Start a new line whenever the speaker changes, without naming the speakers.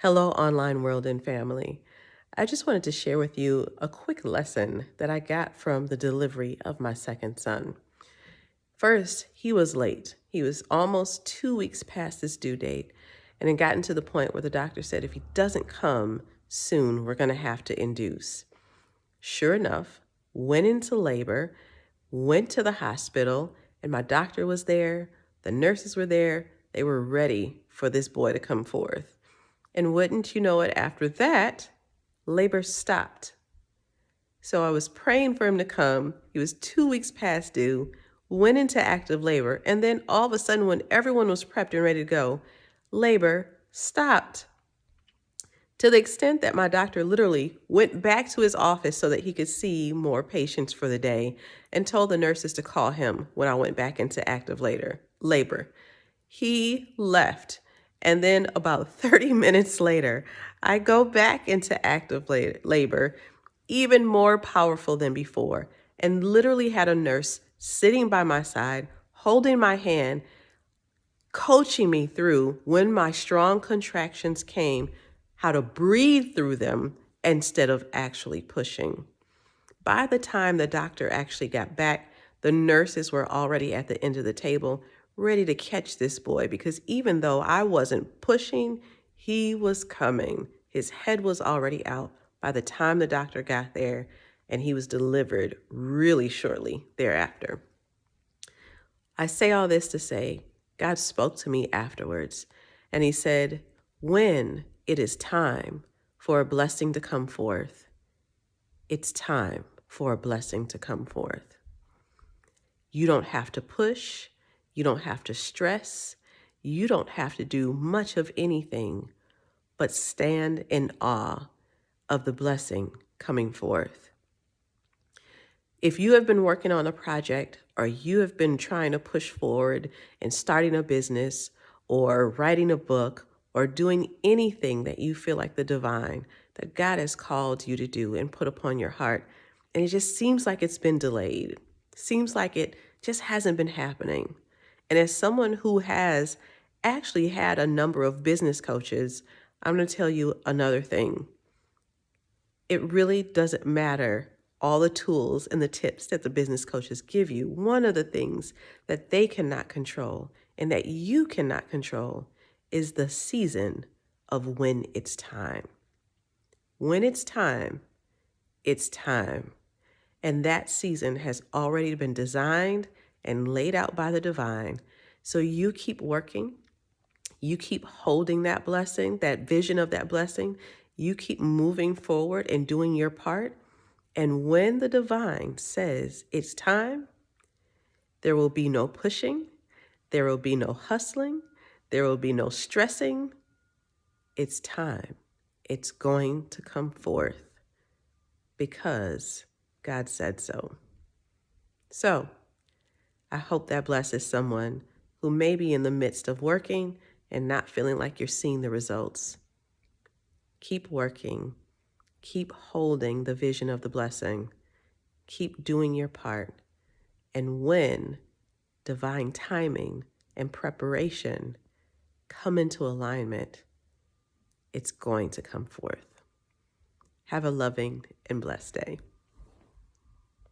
Hello, online world and family. I just wanted to share with you a quick lesson that I got from the delivery of my second son. First, he was late. He was almost 2 weeks past his due date, and it gotten to the point where the doctor said if he doesn't come soon, we're going to have to induce. Sure enough, went into labor, went to the hospital, and my doctor was there. The nurses were there. They were ready for this boy to come forth. And wouldn't you know it, after that, labor stopped. So I was praying for him to come. He was 2 weeks past due, went into active labor, and then all of a sudden, when everyone was prepped and ready to go, labor stopped. To the extent that my doctor literally went back to his office so that he could see more patients for the day and told the nurses to call him when I went back into active labor. He left. And then about 30 minutes later, I go back into active labor, even more powerful than before, and literally had a nurse sitting by my side, holding my hand, coaching me through when my strong contractions came, how to breathe through them instead of actually pushing. By the time the doctor actually got back, the nurses were already at the end of the table, ready to catch this boy, because even though I wasn't pushing, he was coming. His head was already out by the time the doctor got there, and he was delivered really shortly thereafter. I say all this to say, God spoke to me afterwards, and he said, when it is time for a blessing to come forth, it's time for a blessing to come forth. You don't have to push. You don't have to stress. You don't have to do much of anything but stand in awe of the blessing coming forth. If you have been working on a project, or you have been trying to push forward and starting a business or writing a book or doing anything that you feel like the divine that God has called you to do and put upon your heart, and it just seems like it's been delayed, seems like it just hasn't been happening. And as someone who has actually had a number of business coaches, I'm going to tell you another thing. It really doesn't matter all the tools and the tips that the business coaches give you. One of the things that they cannot control and that you cannot control is the season of when it's time. When it's time, it's time. And that season has already been designed and laid out by the divine. So you keep working. You keep holding that blessing, that vision of that blessing. You keep moving forward and doing your part. And when the divine says it's time, there will be no pushing. There will be no hustling. There will be no stressing. It's time. It's going to come forth because God said so. So I hope that blesses someone who may be in the midst of working and not feeling like you're seeing the results. Keep working. Keep holding the vision of the blessing. Keep doing your part. And when divine timing and preparation come into alignment, it's going to come forth. Have a loving and blessed day.